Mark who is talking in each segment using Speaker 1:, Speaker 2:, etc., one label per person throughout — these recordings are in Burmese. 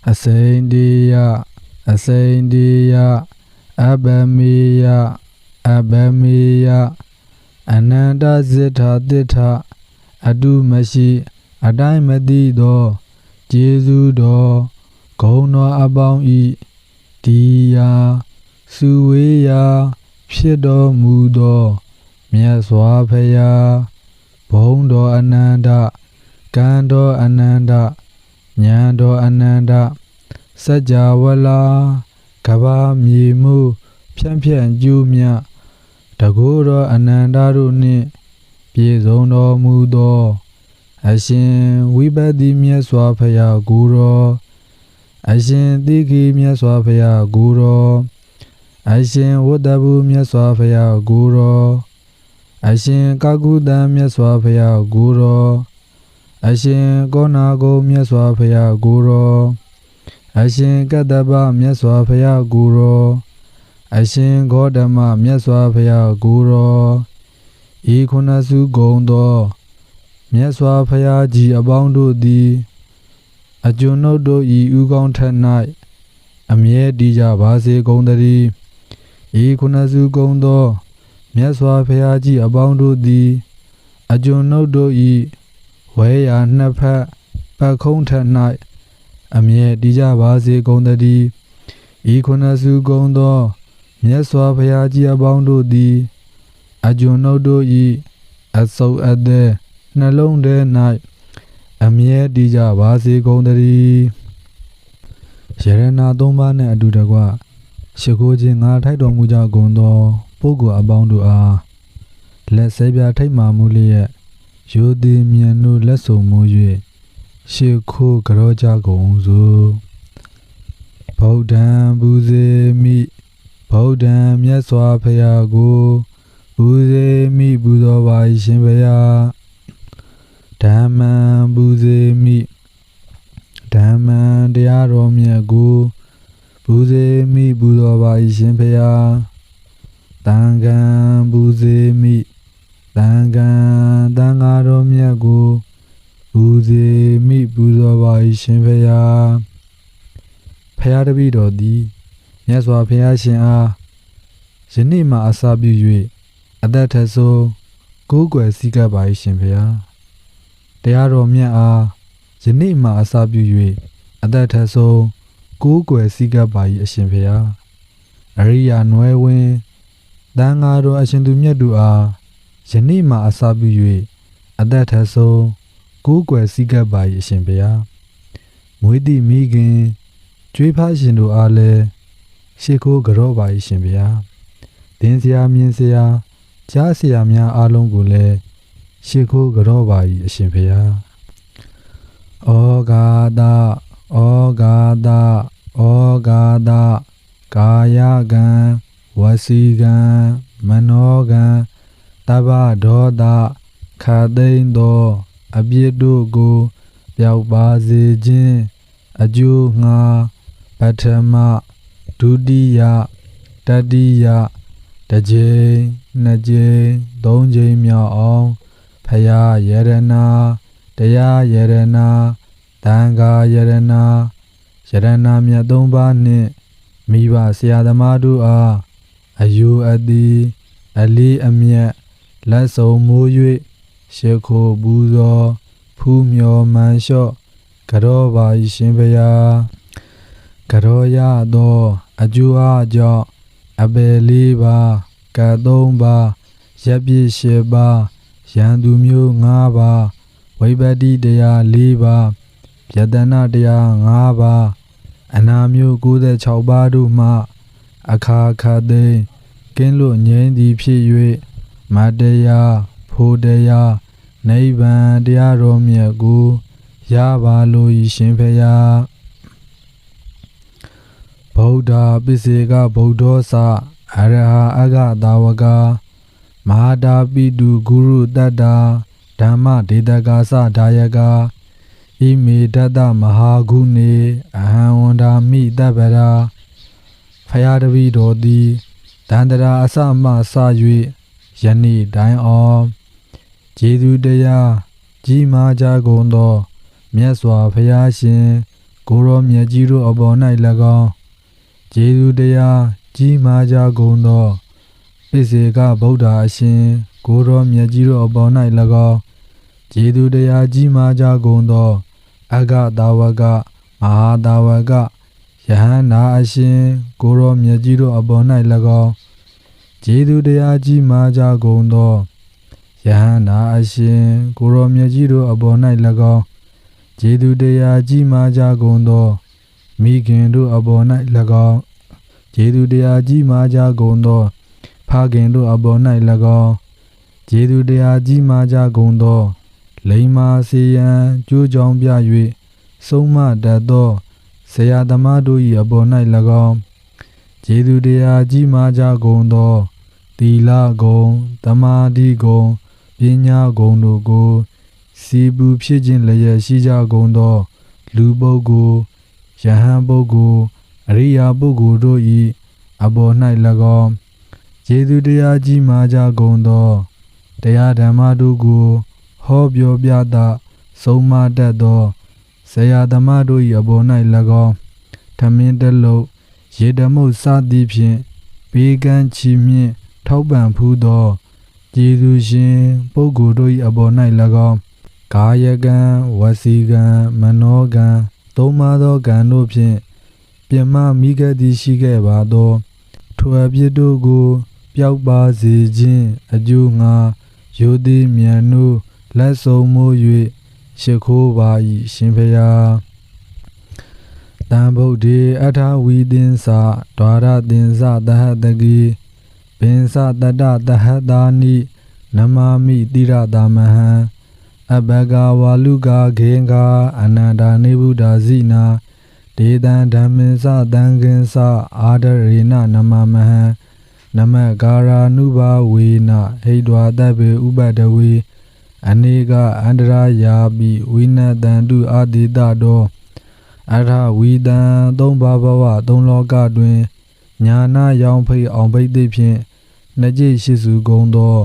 Speaker 1: အစိန္ဒိယအစိန္ဒိယအဘမေယအဘမေယအနန္တဇိထာတိထအတုမရှိအတိုင်းမသိသောကျေးဇူးတော်ဂုဏ်တော်အပေါင်းဤဒီယာစုဝေးရာဖြစ်တော်မူသောမြတ်စွာဘုရားဘုန်းတော်အနန္တကံတော်အနန္တဉာဏ်တော်အနန္တစัจ java လာကဘာမြေမှုဖြန့်ဖြန့်ကျူးမြတကုတော်အနန္တတို့နှင့်ပြည့်စုံတော်မူသောအရှင်ဝိပဿနာမြတ်စွာဘုရားကိုယ်တော်အရှင်သိက္ခာမြတ်စွာဘုရားကိုယ်တော်အရှင်ဝတ္တဗုမြတ်စွာဘုရားကိုယ်တော်အရှင်ကာကုတံမြတ်စွာဘုရားကိုယ်တော်အရှင်ကောဏဂုံမြတ်စွာဘုရားကိုယ်တော်အရှင်ကတ္တဗမြတ်စွာဘုရားကိုယ်တော်အရှင်ဂေါတမမြတ်စွာဘုရားကိုယ်တော်ဤခုနစုဂုံသောမြတ်စွာဘုရားကြီးအပေါင်းတို့သည်အကျွန်ုပ်တို့ဤဥကောင်းထက်၌အမြဲတည်ကြပါစေကုန်သတည်းဤခုနစုဂုံသောမြတ်စွာဘုရားကြီးအပေါင်းတို့သည်အကျွန်ုပ်တို့ဤဝဲရာနှစ်ဖက်ပတ်ခုံးထက်၌အမြဲတည်ကြပါစေကုန်သတည်းဤခုနစုဂုံသောမြတ်စွာဘုရားကြီးအပေါင်းတို့သည်အကျွန်ုပ်တို့ဤအစုပ်အသက်နှလုံးထဲ၌အမြဲတည်ကြပါစေကုန်သတည်းယရဏသုံးပါးနှင့်အတူတကွရှိခိုးခြင်းငါထိုက်တော်မူကြကုန်သောပုဂ္ဂိုလ်အပေါင်းတို့အားလက်ဆဲပြထိတ်မှမူလျက်ရိုသေမြတ်တို့လက်ဆုံမူ၍ရှိခိုးကြောကြကုန်စို့ဗုဒ္ဓံဘူဇေမိဗုဒ္ဓံမြတ်စွာဘုရားကိုဘူဇေမိပူဇော်ပါရှင်ဘုရားဓမ္မံဘူဇေမိဓမ္မံတရားတော်မြတ်ကိုဘူဇေမိပူဇော်ပါရှင်ဘုရားသံဃံဘူဇေမိသံဃံသံဃာတော်မြတ်ကိုဘူဇေမိပူဇော်ပါရှင်ဘုရားဖရာတပည့်တော်သည်မြတ်စွာဘုရားရှင်အားယနေ့မှအစပြု၍အသက်ထဆုံးကိုးကွယ်စည်းကပ်ပါရှင်ဘုရားတရားတော်မြတ်အားယနေ့မှအစပြု၍အသက်ထဆုံးကိုးကွယ်စည်းကပ်ပါ၏အရှင်ဘုရားအရိယာနွယ်ဝင်သံဃာတော်အရှင်သူမြတ်တို့အားယနေ့မှအစပြု၍အသက်ထဆုံးကိုးကွယ်စည်းကပ်ပါ၏အရှင်ဘုရားမွေးသည့်မိခင်ကျွေးဖားရှင်တို့အားလည်းရှိခိုးကြောပါ၏ရှင်ဘုရားသင်ဆရာမြင်ဆရာကြားဆရာများအားလုံးကိုလည်းရှိခိုးကြောပါ၏အရှင်ဘုရားဩဃာတဩဃာတဩဃာတကာယကံဝစီကံမနောကံတဗ္ဗဒေါသခသိမ့်သောအပြစ်တို့ကိုပျောက်ပါစေခြင်းအကျိုးငှာပထမဒုတိယတတိယတစ်ကြိမ်နှစ်ကြိမ်သုံးကြိမ်မြောက်အောင်ဖရာယရဏတရားယရဏသံဃာယရဏယရဏမြတ်သုံးပါးနှင့်မိဘဆရာသမားတို့အားအယူအတိအလေးအမြတ်လက်ဆောင်မိုး၍ရှိခိုးပူဇော်ဖူးမြော်မှန်လျှော့ကြောပါရှင်ဘုရားကြောရသောအကျိုးအားကြောင့်အပယ်လေးပါးကတ်သုံးပါးရပ်ပြည့်၈ပါးရန်သူမျိုး၅ပါးဝိပတ္တိတရား၄ပါးယတနာတရား၅ပါးအနာမျိုး96ပါးတို့မှအခါခသိမ်းကင်းလွတ်ငြိမ်းသည်ဖြစ်၍မတရားဖို့တရားနိဗ္ဗာန်တရားတော်မြတ်ကိုရပါလို့ရှင်ဖျားဗုဒ္ဓပိစေကဗုဒ္ဓောသအရဟအဂသာဝကမဟာတာပိတုဂုရုတတ္တာဓမ္မဒေတကာသဒါယကဣမေတတမဟာဂုဏေအဟံဝန္ဒာမိတပ္ပရာဖယားတပည့်တော်သည်တန္တရာအစမှစ၍ယနေ့တိုင်အောင်ကျေးဇူးတရားကြီးမားကြကုန်သောမြတ်စွာဘုရားရှင် ကိုရောမြတ်ကြီးတို့အပေါ်၌၎င်းကျေးဇူးတရားကြီးမားကြကုန်သောပိစေကဗုဒ္ဓအရှင်ကိုရောမြတ်ကြီးတို့အပေါ်၌၎င်းကျေးဇူးတရားကြီးမားကြကုန်သောအဂတာဝကမဟာတာဝကယဟန္တာအရှင်ကိုရောမြတ်ကြီးတို့အပေါ်၌၎င်းကျေးဇူးတရားကြီးမားကြကုန်သောယဟန္တာအရှင်ကိုရောမြတ်ကြီးတို့အပေါ်၌၎င်းကျေးဇူးတရားကြီးမားကြကုန်သောမိခင်တို့အပေါ်၌၎င်းကျေးဇူးတရားကြီးမားကြကုန်သောဖခင်တို့အပေါ်၌၎င်းကျေးဇူးတရားကြီးမားကြကုန်သောလိမ္မာစေယံကြိုးကြောင်းပြ၍ဆုံးမတတ်သောဆရာသမားတို့၏အပေါ်၌၎င်းကျေးဇူးတရားကြီးမားကြကုန်သောသီလဂုဏ်သမာဓိဂုဏ်ပညာဂုဏ်တို့ကိုစီပူဖြစ်ခြင်းလျက်ရှိကြကုန်သောလူပုဂ္ဂိုလ်ယဟန်ပုဂ္ဂိုလ်အရိယာပုဂ္ဂိုလ်တို့၏အပေါ်၌၎င်းကျေးဇူးတရားကြီးမားကြကုန်သောတရားဓမ္မတို့ကိုဟောပြောပြသဆုံးမတတ်သောဆရာသမားတို့၏အပေါ်၌၎င်းထမင်းတလုံးရေတမုတ်စသည်ဖြင့်ဘေးကန်းချီမြင့်ထောက်ပံ့ဖူးသောကျေးဇူးရှင်ပုဂ္ဂိုလ်တို့၏အပေါ်၌၎င်းကာယကံဝစီကံမနောကံသုံးပါးသောကံတို့ဖြင့်ပြမမိခဲ့သည်ရှိခဲ့ပါသောထိုအဖြစ်တို့ကိုပျောက်ပါစေခြင်းအကျိုးငါရိုသေမြန်နိုးလက်ဆုံးမိုး၍ရှိခိုးပါ၏ရှင်ဖျားတံဗုဒ္ဓေအထဝီသင်္စဒွါရသင်္စသဟတကိပင်စတတသဟတာနိနမမိတိရတာမဟံအဘဂဝါလူကာခေင်္ဂာအနန္တနေဗုဒ္ဓဇိနာဒေတံဓမ္မင်္စသံဃင်္စအာဒရေနနမမဟံနမကာရာနုဘာဝေနဟိတဝါတဗ္ဗေဥပတဝေအနေကအန္တရာယာပိဝိနတံတုအာတိတတောအထဝီတံသုံးပါးဘဝသုံးလောကတွင်ညာနာရောင်ဖိတ်အောင်ပိတ်သိဖြင့်နှစ်ကျိတ်ရှိစုကုန်သော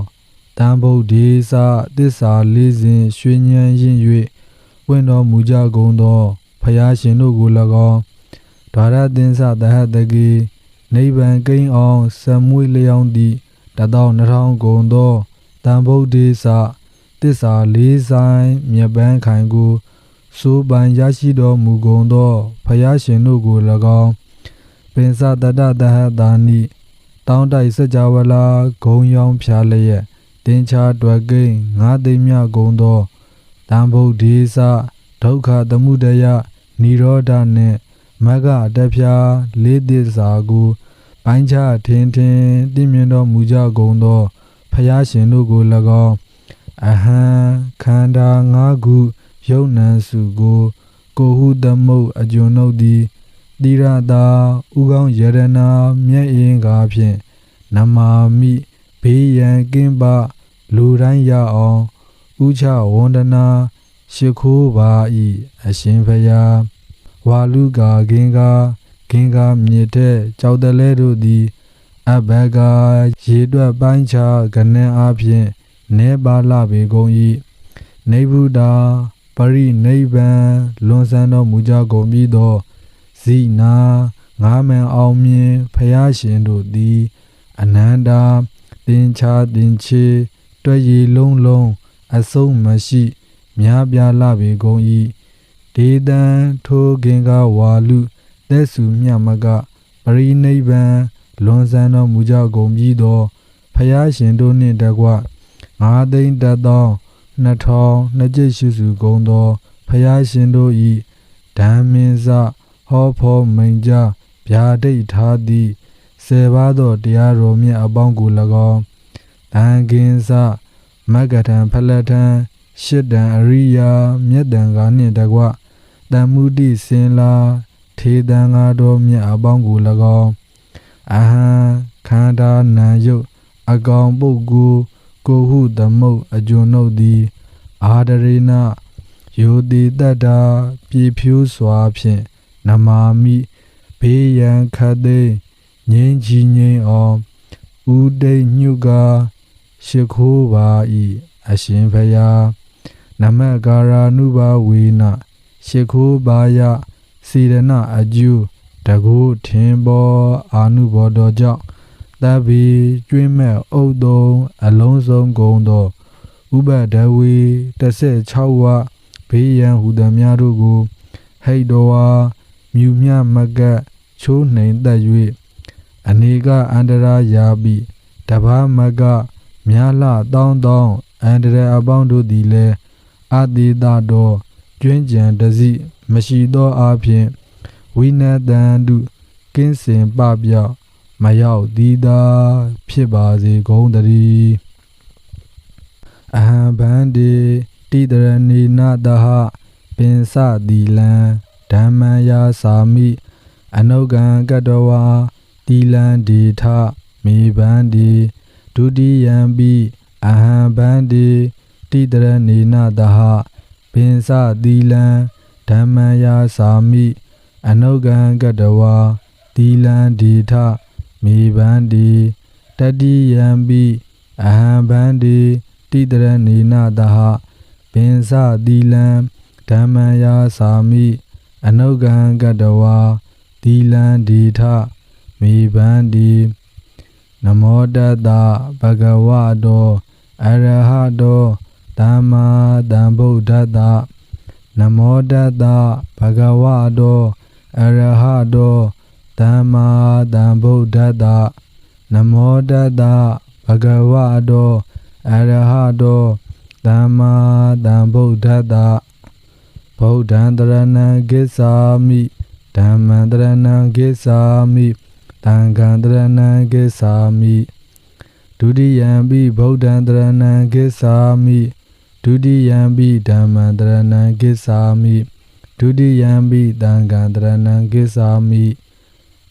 Speaker 1: တံဗုဒ္ဓေစသစ္စာလေးစဉ်ရွှေဉဏ်ရင်၍ဝင့်တော်မူကြကုန်သောဖယားရှင်တို့ကို၎င်းဒွါရသင်္စသဟတကိနိဗ္ဗာန်ကိန်းအောင်စမွေလျောင်းသည့်12000ကုန်သောတံဗုဒ္ဓေစသစ္စာလေးဆိုင်မြတ်ပန်းခိုင်ကိုစိုးပိုင်ရရှိတော်မူကုန်သောဖယားရှင်တို့ကို၎င်းပင်စတတသဟတာနိတောင်းတိုက်စကြဝဠာဂုံရောင်ဖြာလျက်တင်ချာတွယ်ကိန်းငါးသိမ့်မြကုန်သောတံဗုဒ္ဓေစဒုက္ခသမုဒယနိရောဓနှင့်မဂ္ဂအတ္တဖြာလေးသစ္စာကိုပိုင်းခြားထင်ထင်သိမြင်တော်မူကြကုန်သောဖယားရှင်တို့ကို၎င်းအဟံခန္ဓာ၅ခုယုံနံစုကိုဟုသမုတ်အကျွန်ုပ်သည်တိရတာဥကောင်းယရနာမျက်အင်္ဂါဖြင့်နမာမိဘေးရန်ကင်းပလူတိုင်းရအောင်ဥချဝန္ဒနာရှိခိုးပါ၏အရှင်ဖျားဝါလူကာဂင်္ဂါမြေတဲ့ကြောက်တလဲတို့သည်အဘဂါရေတွက်ပိုင်းခြားကနန်းအားဖြင့်နေပါလပေကုန်၏နေဗုဒ္ဓပရိနိဗ္ဗာန်လွန်ဆန်းတော်မူကြကုန်ပြီးသောဇိနာငါးမန်အောင်မြင်ဖယားရှင်တို့သည်အနန္တာသင်္ချာသင်္ချေတွဲရည်လုံးလုံးအဆုံးမရှိများပြားလာပေကုန်၏ဒေတံထိုဂင်္ဂဝါလူသက်စုမြတ်မကပရိနိဗ္ဗာန်လွန်ဆန်းတော်မူကြကုန်ပြီးသောဖယားရှင်တို့နှင့်တကွ5,100,2000နှစ်ကျိတ်ရှိစုကုန်သောဖယားရှင်တို့၏ဓမ္မင်္စဟောဖောမိန်ကြဗျာဒိတ်ထားသည့်10ပါးသောတရားတော်မြတ်အပေါင်းကို၎င်းတန်ခင်းစမဂ္ဂထံဖလထံရှစ်တံအရိယာမြတ်တန်ဃာနှင့်တကွတမ္မုတိစင်လာထေတံဃာတော်မြတ်အပေါင်းကို၎င်းအဟံခန္ဓာနံယုတ်အကောင်ပုဂ္ဂိုလ်ကိုဟုသမုတ်အကျွန်ုပ်သည်အာဒရေနယောတိတတ္တာပြေဖြိုးစွာဖြင့်နမာမိဘေးရန်ခတ်သိမ်းငြိမ်းချီငြိမ်းအောင်ဥဒိညုကာရှိခိုးပါ၏အရှင်ဖျားနမကာရာနုဘာဝေနရှိခိုးပါယ စေရနာအကျိုးတကူထင်ပေါ်အာနုဘော်တော်ကြောင့်တပ်ဘီကျွင်းမဲ့အုပ်သုံးအလုံးစုံကုန်သောဥပဒဝေ16ဝဘေးရန်ဟူသည်များတို့ကိုဟိတ်တော်ဝါမြူမြမကတ်ချိုးနှိမ်သက်၍အနေကအန္တရာယာပိတဘာမကများလှတောင်းတောင်းအန္တရာအပေါင်းတို့သည်လည်းအတိတတော်ကျွင်းကြံတစီမရှိသောအပြင်ဝိနတံတုကင်းစင်ပပြောက်မရောက်သည်သာဖြစ်ပါစေကုန်သတည်းအဟံဗန္တိတိတရဏီနာတဟပင်စတိလံဓမ္မယာစာမိအနုကံကတဝါတိလံဒေထမေဗန္တိဒုတိယံပိအဟံဗန္တိတိတရဏီနာတဟပင်စတိလံဓမ္မယာစာမိအနုကံကတဝါတိလံဒေထမေဗန္တိတတိယံပိအဟံဗန္တိတိတရဏီနာတဟပင်စတိလံဓမ္မယာစာမိအနုကံကတဝါတိလံဒေထမေဗန္တိနမောတတဘဂဝတောအရဟတောသမ္မာသမ္ဗုဒ္ဓတ္တနမောတတဘဂဝတောအရဟတောသမ္မာသမ္ဗုဒ္ဓတ္တနမောတတဘဂဝတောအရဟတောသမ္မာသမ္ဗုဒ္ဓတ္တဗုဒ္ဓံတရဏံဂစ္ဆာမိဓမ္မံတရဏံဂစ္ဆာမိသံဃံတရဏံဂစ္ဆာမိဒုတိယံပိဗုဒ္ဓံတရဏံဂစ္ဆာမိဒုတိယံပိဓမ္မံတရဏံဂစ္ဆာမိဒုတိယံပိသံဃံတရဏံဂစ္ဆာမိ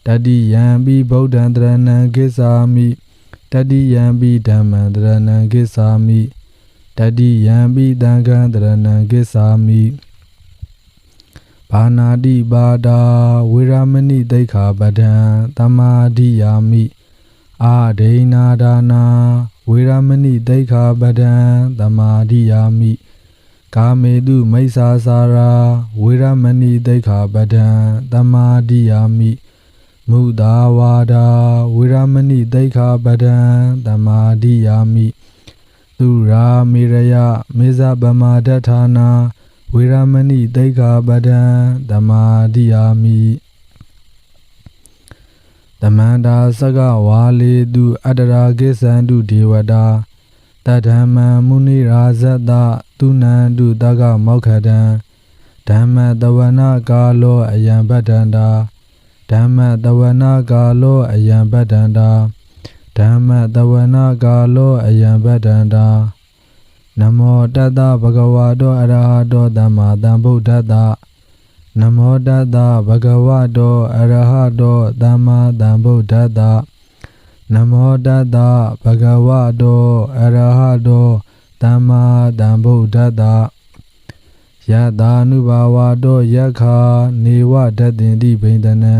Speaker 1: တတိယံပိဗုဒ္ဓံတရဏံဂစ္ဆာမိတတိယံပိဓမ္မံတရဏံဂစ္ဆာမိတတိယံပိသံဃံတရဏံဂစ္ဆာမိဘာနာတိပါဒာဝေရမဏိသိက္ခာပဒံသမာဓိယာမိအာဒိဏဒါနာဝေရမဏိသိက္ခာပဒံသမာဓိယာမိကာမေတုမိစ္ဆာစာရာဝေရမဏိသိက္ခာပဒံသမာဓိယာမိမုသာဝါဒာဝေရမဏိသိက္ခာပဒံသမာဓိယာမိသူရာမေရယမေဇဗမာဒဌာနာဝေရမဏိသိက္ခာပဒံသမာဓိယာမိသမန္တာစကဝါလေတုအတ္တရာကိစ္ဆန္တုဒေဝတာတဓမ္မံမုနိရာဇတသူနန္တုတကမောက္ခတံဓမ္မတဝနာကာလောအယံပတ္တန္တာဓမ္မတဝနာကာလောအယံပတ္တန္တာဓမ္မတဝနာကာလောအယံပတ္တန္တာနမောတတဗဂဝတောအရဟတောသမ္မာသမ္ဗုဒ္ဓတ္တနမောတတဗဂဝတောအရဟတောသမ္မာသမ္ဗုဒ္ဓတ္တနမောတတဗဂဝတောအရဟတောသမ္မာသမ္ဗုဒ္ဓတ္တယတာနုဘာဝတောယက္ခာနေဝဒတ္တင်တိဘိန္ဒနံ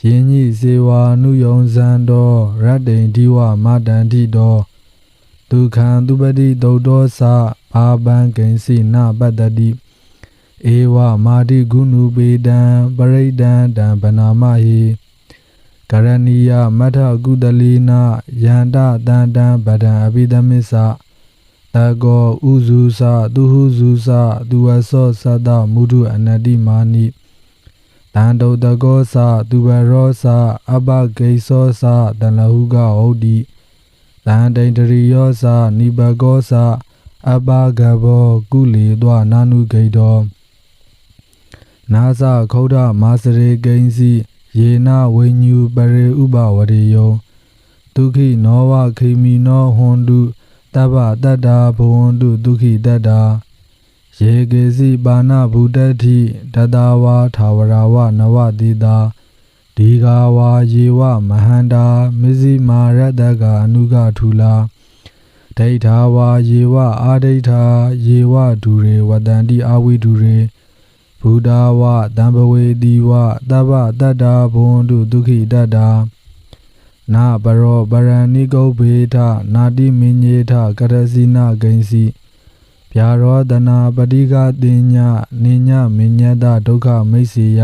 Speaker 1: ယင်ညိစေဝာနုယုံဇံတောရတ္တိန်ဒီဝမတန္တိတောဒုက္ခံသူပတိသုတ်တောသအာပံကိဉ္စီနပတ္တတိဧဝမာတိဂုဏုပေတံပရိဒံတံဗနာမဟိကရဏီယမထကုတလိနာယန္တတန္တံဗဒံအဘိဓမစ္ဆတကောဥဇုသသူဟုဇုသသူဝသောသတ္တမုဒုအနတိမာနိတန္တုတကောသသူဘရောသအပဂိသောသတလဟုကဟုတ်တိတန္တိန္တရိယောသနိဘကောသအပဂဘောကုလေသောနာနုဂိတောနာသခောဒမာစရေကိဉ္စီယေနဝိညုပရေဥပဝရေယောဒုခိနောဝခိမိနောဟွန်တုတဗ္ဗတတ္တာဘဝန္တုဒုခိတတ္တာယေကေစီပါဏဗုဒ္ဓတိတတဝါထာဝရဝနဝတိတာဒီဃာဝါယေဝမဟန္တာမဇ္ဈိမာရတ္တကအနုကထူလာဒိဋ္ဌာဝါယေဝအာဒိဋ္ဌာယေဝဒုရေဝတန္တိအာဝိဒုရေဘုဒ္ဓဝတံဘဝေတိဝတဗ္ဗတတ္တာဘဝန္တုဒုခိတတ္တာနာပရောပရဏိကုဗ္ဗေထနာတိမညေထကရစီနာဂိဉ္စီ ဗျာရောတနာပတိကတင်ညနိညမိညတဒုက္ခမိတ်စီယ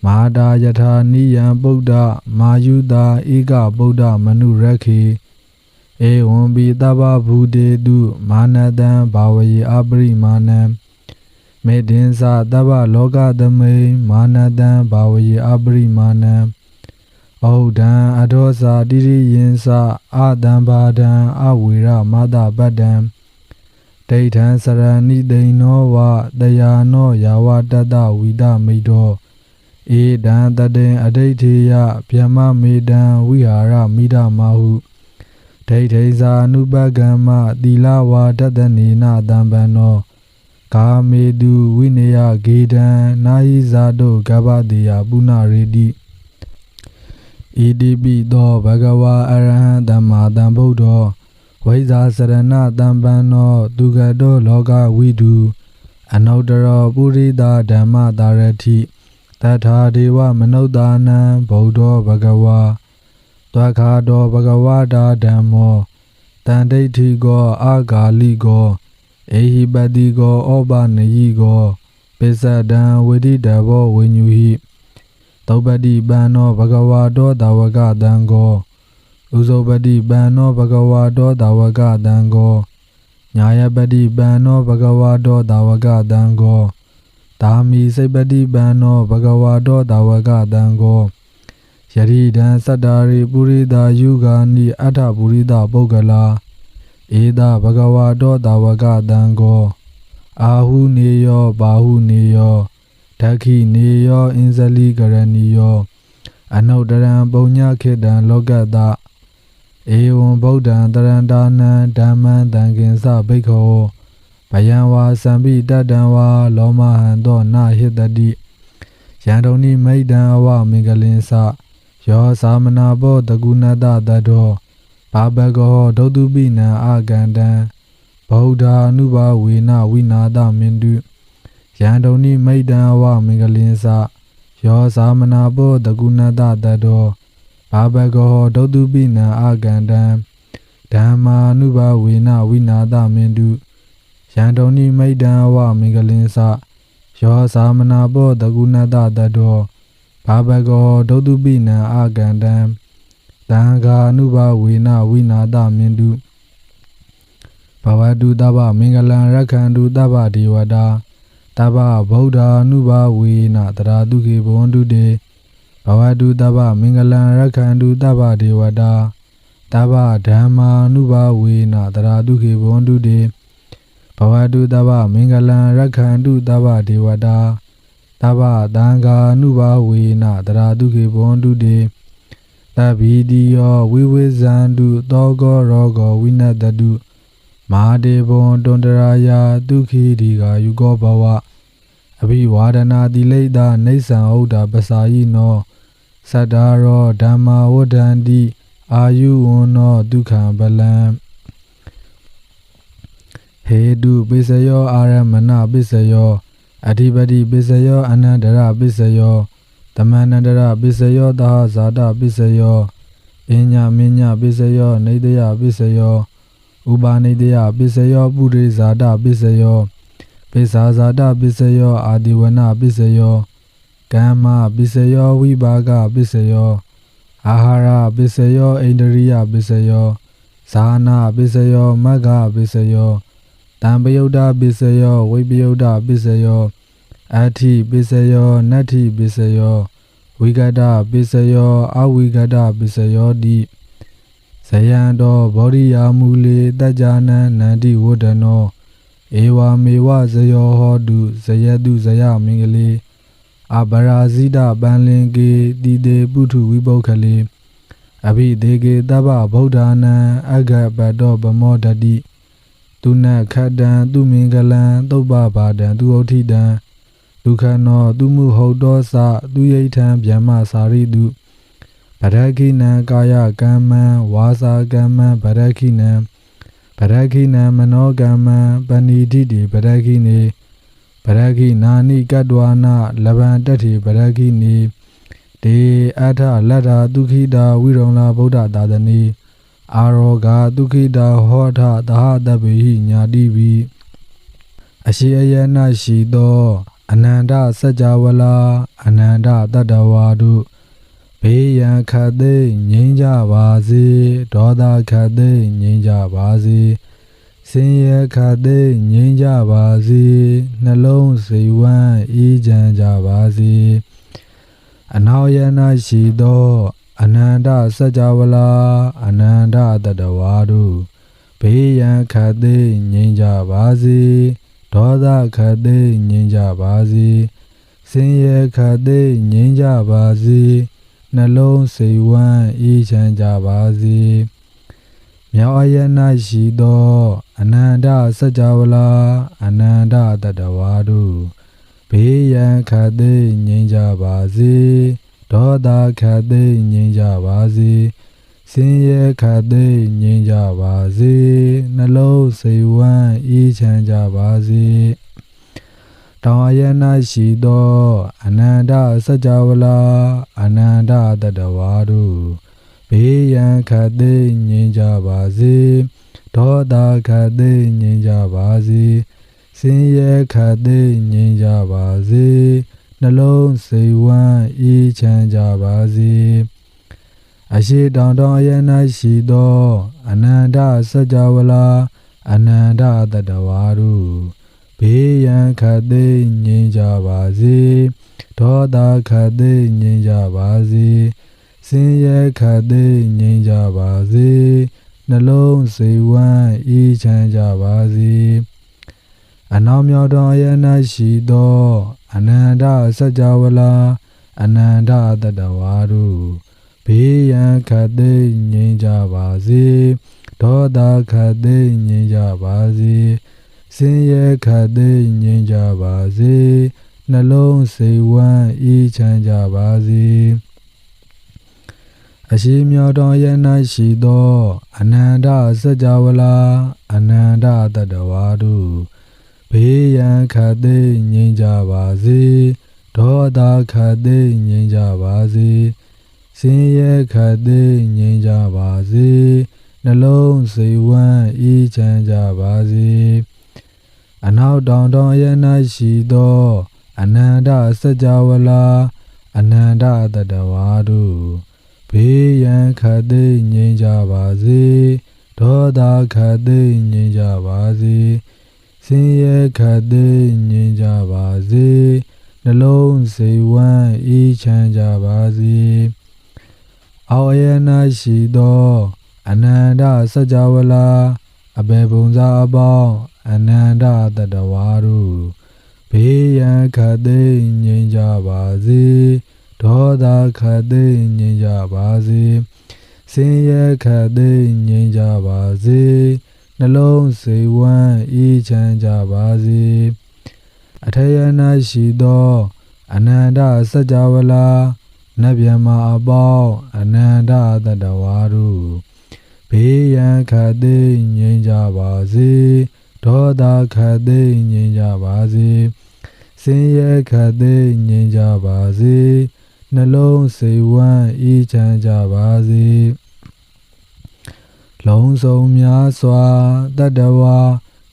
Speaker 1: မဟာတာယထာနိယံဗုဒ္ဓမာယုတာဧကဗုဒ္ဓမနုရခေဧဝံပိတဗ္ဗဘူတေတုမာနတံဘာဝယေအပရိမာဏံမေတ္တင်္စတဗ္ဗလောကသမိမာနတံဘာဝယေအပရိမာဏံဩဒံအဒောစာတိရိယင်္စအတံဘာဒံအဝေရမတပတ္တံဒိဋ္ဌံစရဏိသိဏောဝတယာနောယာဝတတဝိဒမိတောဧဒံတတေအဒိဋ္ဌေယဗျမမေတံဝိဟာရမိဒမဟုဒိဋ္ဌိဇာနုပကမ္မသီလဝါဒတနေနတံပန္နောကာမေတုဝိနေယဂေတံနာယိဇာတုကပ္ပတိယပုဏ္ဏရေတိဣတိပိသောဘဂဝါအရဟံသမ္မာသမ္ဗုဒ္ဓောဝိဇာစရဏတံပန္နောသူကတောလောကဝိတုအနုတ္တရောပုရိသဓမ္မတာရတိတထာဒေဝမနုဿာနံဗုဒ္ဓောဘဂဝါသက္ခာတောဘဂဝါတာဓမ္မောတန်ဒိဋ္ဌိကောအာဂါလိကောဧဟိပတိကောဩပနယိကောပိစ္ဆဒံဝိတိတဘောဝိညုဟိသုပ္ပတိပန္နောဘဂဝါတောတာဝကတံကောဥဇောပတိပန္နောဘဂဝါတောတာဝကတံကောညာယပတိပန္နောဘဂဝါတောတာဝကတံကောသာမိစိပ္ပတိပန္နောဘဂဝါတောတာဝကတံကောယရိဒံသတ္တာရိပုရိသယုဂာနိအထပုရိသပုဂ္ဂလာဧဒဘဂဝါတောတာဝကတံကောအာဟုနေယောဘာဟုနေယောဒက္ခိနေယောအင်ဇလိကရဏီယောအနုတ္တရံပုံညခေတံလောကတဧဝံဗုဒ္ဓံတရန္တာနံဓမ္မံသံဃင်္စဘိက္ခောဘယံဝါသံပိတတံဝါလောမဟံသောနဟိတတိယံတုန်နိမိတ်တံအဝမင်္ဂလင်္စယောသာမနာဘောတကုဏတတတောဘာဘဂောဒုတုပိနံအာကန္တံဗုဒ္ဓ ाนุဘာဝေနဝိနာသမင်တုယံတုန်နိမိတ်တံအဝမင်္ဂလင်္စယောသာမနာဘောတကုဏတတတောဘာဘဂောဒုတုပိနံအာကန္တံဓမ္မာနုဘာဝေနဝိနာသမင်တုယံတုန်နိမိတ်တံအဝမင်္ဂလင်္စယောသာမနာဘောတကုဏတတတောဘာဘဂောဒုတုပိနံအာကန္တံသံဃာနုဘာဝေနဝိနာသမင်တုဘဝတုတဗ္ဗမင်္ဂလံရက္ခန္တုတဗ္ဗဒေဝတာတဗ္ဗဗုဒ္ဓ ानु ဘာဝေနတရာတုခေဘဝန္တုတေဘဝတုတဗ္ဗမင်္ဂလံရက္ခန္တုတဗ္ဗဒေဝတာတဗ္ဗဓမ္မာနုဘာဝေနတရာတုခေဘဝန္တုတေဘဝတုတဗ္ဗမင်္ဂလံရက္ခန္တုတဗ္ဗဒေဝတာတဗ္ဗသံဃာနုဘာဝေနတရာတုခေဘဝန္တုတေသဗ္ဗိတိယောဝိဝိဇန္တုသောကောရောဂောဝိနတတုမဟာဒေဘံတွန္တရာယဒုခိဒီဃာယုကောဘဝအဘိဝါဒနာတိလိတနေသံဥဒ္ဒပစာယိနောသတ္တာရောဓမ္မာဝဋ္ဌန္တိအာယုဝန္နောဒုက္ခံပလံဟေတုပိစယောအာရမဏပိစယောအဓိပတိပိစယောအနန္တရပိစယောသမန္တရပိစယောသဟဇာတပိစယောပညာမညပိစယောနေတယပိစယောဥပါနေတယပိစယောပုရိဇာတပိစယောပိစ္ဆာဇာတပိစယောအာဒီဝနပိစယောကမ္မပိစယောဝိဘာဂပိစယောအာဟာရပိစယောဣန္ဒရိယပိစယောဇာနာပိစယောမဂ္ဂပိစယောတံပယုဒ္ဓပိစယောဝိပယုဒ္ဓပိစယောအဋ္ဌိပိစယောနတ္ထိပိစယောဝိကတပိစယောအဝိကတပိစယောတိဇယံတောဘောဓိယာမူလေတัจจာနံနန္တိဝဒ္ဒနောဧဝမေဝဇယောဟောတုဇယတုဇယမင်္ဂလေအပရာဇိတပန်လင်ကေတိတေပုထုဝိပုခလေအဘိဒေကေတဗ္ဗဗုဒ္ဓာနံအဂပတောဗမောဒတိသူနခတံသူမင်္ဂလံသုပ္ပဘာတံသူဩဋ္ဌိတံဒုက္ခနောသူမှုဟုတ်သောသသူယိဋ္ဌံဗျမ္မစာရိတုဗရခိနံကာယကမ္မံဝါစာကမ္မံဗရခိနံဗရခိနံမနောကမ္မံပဏိတိတိဗရခိနေဗရခိနာနိကတ္တဝနာလဗံတတ္ထိဗရခိနေဒေအထလတ္ထာဒုခိတာဝိရုံလာဗုဒ္ဓသာသနေအာရောဂဒုခိတာဟောထသဟတဗ္ဗေဟိညာတိဝိ အရှိအယနာရှိသောအနန္တစัจ java လာအနန္တတတ္တဝါတို့ဘေးရန်ခတ်သိမ်းငြိမ်းကြပါစေဒေါသခတ်သိမ်းငြိမ်းကြပါစေဆင်းရဲခတ်သိမ်းငြိမ်းကြပါစေနှလုံးစိတ်ဝမ်းအေးချမ်းကြပါစေအနောက်ယနာရှိသောအနန္တစัจ java လာအနန္တတတ္တဝါတို့ဘေးရန်ခတ်သိမ်းငြိမ်းကြပါစေဒေါသခတ်သိမ်းငြိမ်းကြပါစေဆင်းရဲခတ်သိမ်းငြိမ်းကြပါစေနှလုံးစိတ်ဝမ်းအေးချမ်းကြပါစေမြောက်အယနာရှိသောအနန္တစัจ java လာအနန္တတတ္တဝါတို့ဘေးရန်ခတ်သိမ်းငြိမ်းကြပါစေဒေါသခတ်သိမ်းငြိမ်းကြပါစေဆင်းရဲခတ်သိမ်းငြိမ်းကြပါစေနှလုံးစိတ်ဝမ်းအေးချမ်းကြပါစေတောင်အယနာရှိသောအနန္တစัจ java လာအနန္တတတ္တဝါတို့ဘေးရန်ခတ်သိမ်းငြိမ်းကြပါစေဒေါသခတ်သိမ်းငြိမ်းကြပါစေဆင်းရဲခတ်သိမ်းငြိမ်းကြပါစေနှလုံးစိတ်ဝမ်းအေးချမ်းကြပါစေအရှိတောင်အယနာရှိသောအနန္တစัจ java လာအနန္တတတ္တဝါတို့ဘေးရန်ခတ်သိမ်းငြိမ်းကြပါစေဒေါသခတ်သိမ်းငြိမ်းကြပါစေဆင်းရဲခတ်သိမ်းငြိမ်းကြပါစေနှလုံးစိတ်ဝမ်းအေးချမ်းကြပါစေအနောက်မြောက်တောင်အယနာရှိသောအနန္တစัจ java လာအနန္တတတ္တဝါတို့ဘေးရန်ခတ်သိမ်းငြိမ်းကြပါစေဒေါသခတ်သိမ်းငြိမ်းကြပါစေဆင်းရဲခတ်သိမ်းငြိမ်းကြပါစေနှလုံးစိတ်ဝမ်းအေးချမ်းကြပါစေအရှိမြောက်တောင်အယနာရှိသောအနန္တစัจ java လာအနန္တတတ္တဝါတို့ဘေးရန်ခတ်သိမ်းငြိမ်းကြပါစေဒေါသခတ်သိမ်းငြိမ်းကြပါစေဆင်းရဲခတ်သိမ်းငြိမ်းကြပါစေနှလုံးစိတ်ဝမ်းအေးချမ်းကြပါစေအနောက်တောင်အယနာရှိသောအနန္တစัจ java လာအနန္တတတ္တဝါတို့ဘေးရန်ခတ်သိမ်းငြိမ်းကြပါစေဒေါသခတ်သိမ်းငြိမ်းကြပါစေဆင်းရဲခတ်သိမ်းငြိမ်းကြပါစေနှလုံးစိတ်ဝမ်းအေးချမ်းကြပါစေအောက်အယနာရှိသောအနန္တစัจ java လာအဘေဘုံစားအပေါင်းအနန္တတတ္တဝါတို့ဘေးရန်ခတ်သိမ်းငြိမ်းကြပါစေဒေါသခတ်သိမ်းငြိမ်းကြပါစေဆင်းရဲခတ်သိမ်းငြိမ်းကြပါစေနှလုံးစိတ်ဝမ်းအေးချမ်းကြပါစေအထယနာရှိသောအနန္တစัจ java လာနတ်ဗျမအပေါင်းအနန္တတတ္တဝါတို့ဘေးရန်ခတ်သိမ်းငြိမ်းကြပါစေဒေါသခတ်သိမ်းငြိမ်းကြပါစေဆင်းရဲခတ်သိမ်းငြိမ်းကြပါစေနှလုံးစိတ်ဝမ်းအေးချမ်းကြပါစေလုံးစုံများစွာတတ္တဝါ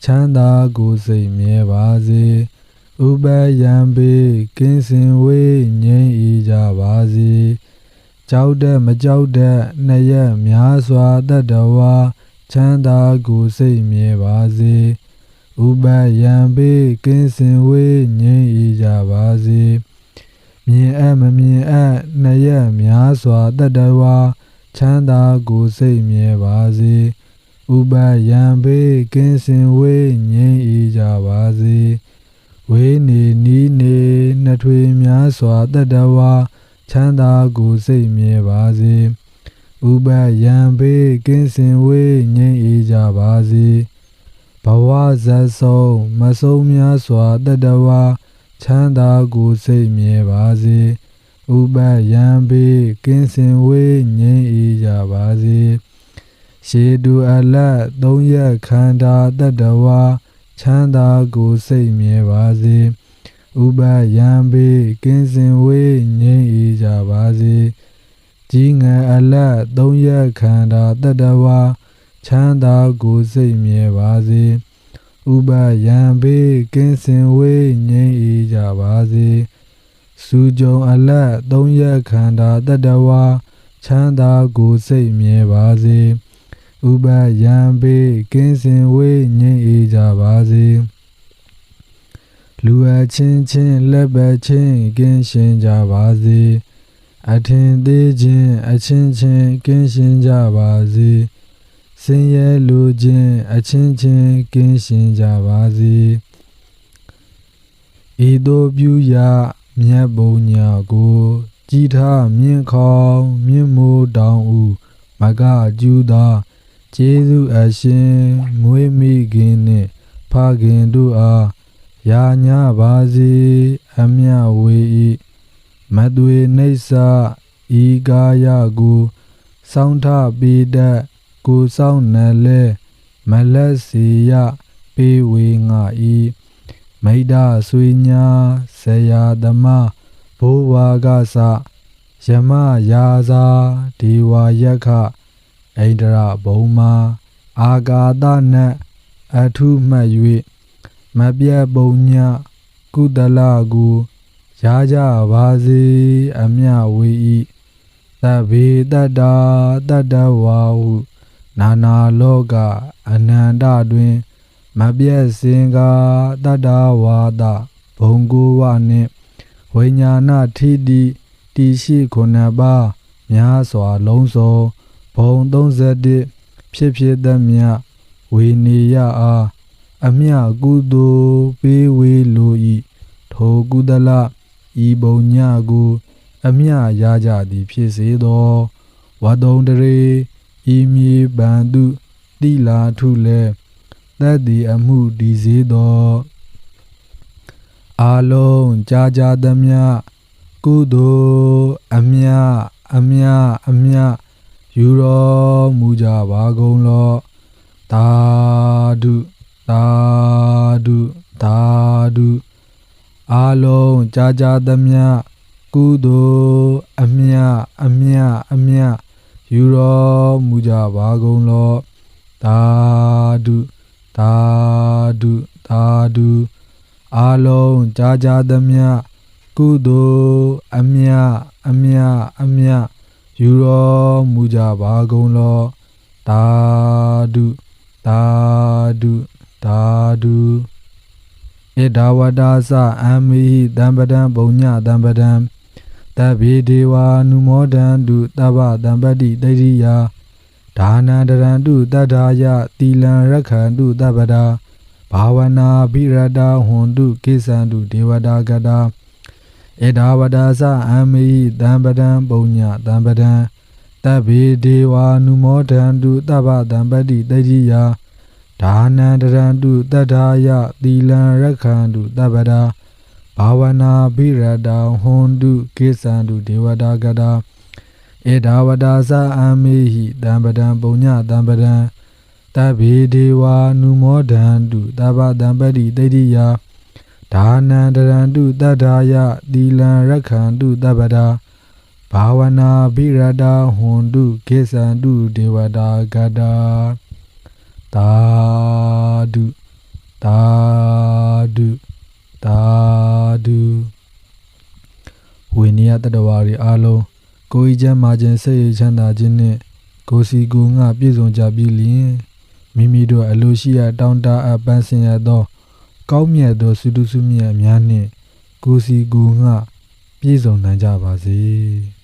Speaker 1: ချမ်းသာကိုယ်စိတ်မြဲပါစေဥပယံပေကင်းစင်ဝေးငြိမ်းအေးကြပါစေကြောက်တဲ့မကြောက်တဲ့နှစ်ရက်များစွာတတ္တဝါချမ်းသာကိုယ်စိတ်မြဲပါစေဥပယံပေကင်းစင်ဝေးငြိမ်းအေးကြပါစေမြင်အပ်မမြင်အပ်နှစ်ရက်များစွာတတ္တဝါချမ်းသာကိုယ်စိတ်မြဲပါစေဥပယံပေကင်းစင်ဝေးငြိမ်းအေးကြပါစေဝေးနေနီးနေနှစ်ထွေများစွာတတ္တဝါချမ်းသာကိုယ်စိတ်မြဲပါစေဥပယံပေကင်းစင်ဝေးငြိမ်းအေးကြပါစေဘဝဇတ်ဆုံးမဆုံးများစွာတတ္တဝါချမ်းသာကိုယ်စိတ်မြဲပါစေဥပယံပေကင်းစင်ဝေးငြိမ်းအေးကြပါစေရှေတုအလတ်သုံးရက်ခန္ဓာတတ္တဝါချမ်းသာကိုယ်စိတ်မြဲပါစေဥပယံပေကင်းစင်ဝေးငြိမ်းအေးကြပါစေကြီးငယ်အလတ်သုံးရက်ခန္ဓာတတ္တဝါချမ်းသာကိုယ်စိတ်မြဲပါစေဥ ဥပယံဘေးကင်းစင်ဝေးငြိမ်းအေးကြပါစေစုကြုံအလက်သုံးရက်ခန္ဓာတတဝါချမ်းသာကိုယ်စိတ်မြဲပါစေဥပယံဘေးကင်းစင်ဝေးငြိမ်းအေးကြပါစေလူအချင်းချင်းလက်ပတ်ချင်းကင်းရှင်းကြပါစေအထင်သေးခြင်းအချင်းချင်းကင်းရှင်းကြပါစေစင်ရဲလူချင်းအချင်းချင်းကင်းရှင်းကြပါစေဤသို့ပြုရာမြတ်ဘုံညာကိုကြည်ထားမြင့်ခေါင်မြင့်မိုးတောင်ဦးမကကျူသာကျေးဇူးအရှင်မွေးမိခင်နှင့်ဖခင်တို့အားယာညပါစေအမြဝေ၏မသွေနှိစ္စဤကာယကိုစောင့်ထပေတတ်ကိုစောင့်နလဲမလက်စီယပေးဝေငါ၏မိဒ္ဒဆွေညာဆရာသမားဘိုးဝါကစယမယာစာဒေဝယက္ခဣန္ဒြဘုံမာအာဂါသနတ်အထုမှတ်၍မပြတ်ပုံညကုသလကိုရကြပါစေအမြဝေ၏သဗ္ဗေတတ္တာတတ္တဝါဟုနာနာလောကအနန္တတွင်မပြတ်စင်ကတတ္တဝါဒဘုံကိုဝနှင့်ဝိညာဏထိတိတိရှိခုနှစ်ပါးများစွာလုံးစုံဘုံ31ဖြစ်ဖြစ်သမျှဝေနေယအားအမြကုသိုလ်ပေးဝေလို၏ထိုကုသလဤဘုံညကိုအမြရကြသည်ဖြစ်စေသောဝတ္တုံတရေဤမြေပန်သူတိလာထုလဲတတ်သည်အမှုဒီစေသောအာလုံးကြာကြာသမျှကုသိုလ်အမြယူတော်မူကြပါကုန်လောသာဓုသာဓုသာဓုအာလုံးကြာကြာသမျှကုသိုလ်အမြယူတော်မူကြပါကုန်လောသာဓုသာဓုသာဓုအာလုံးကြာကြာသမျှကုသိုလ်အမြယူတော်မူကြပါကုန်လောသာဓုသာဓုသာဓုဧဒါဝတ္တသအမိဟိတံပဒံဘုံညတံပဒံသဗ္ဗေဒေဝာနုမောဒံတုသဗ္ဗတံပတ္တိတရိယာဒါနံတရံတုတတ္ထာယသီလံရက္ခန္တုသဗ္ဗတာဘာဝနာဘိရတာဟွန်တုကိစ္ဆန္တုဒေဝတာကတာဧဒါဝတ္တသအမိဟိတံပဒံဘုံညတံပဒံသဗ္ဗေဒေဝာနုမောဒံတုသဗ္ဗတံပတ္တိတရိယာဒါနံတရံတုတတ္ထာယသီလံရက္ခန္တုသဗ္ဗတာဘာဝနာဘိရတာဟွန်တုကိစ္ဆန္တုဒေဝတာကတာဧဒါဝတ္တသအမိဟိတံပဒံဘုံညတံပဒံသဗ္ဗေဒေဝာနုမောဒံတုသဗ္ဗတံပတ္တိတရိယာဒါနံတရံတုတတ္ထာယသီလံရက္ခန္တုသဗ္ဗတာဘာဝနာဘိရတာဟွန်တုကိစ္ဆန္တုဒေဝတာကတာသာဓုသာဓုသာဓုဝိနည်းတတ္တဝါတွေအားလုံးကိုယ်ဤချမ်းမာခြင်းစိတ်ရချမ်းသာခြင်းနှင့်ကိုယ်စီကိုယ်ငှပြည့်စုံကြပြီလျင်မိမိတို့အလိုရှိရတောင်းတအပ်ပန်းစင်ရသောကောင်းမြတ်သောစုတုစုမြတ်များနှင့်ကိုယ်စီကိုယ်ငှပြည့်စုံနိုင်ကြပါစေ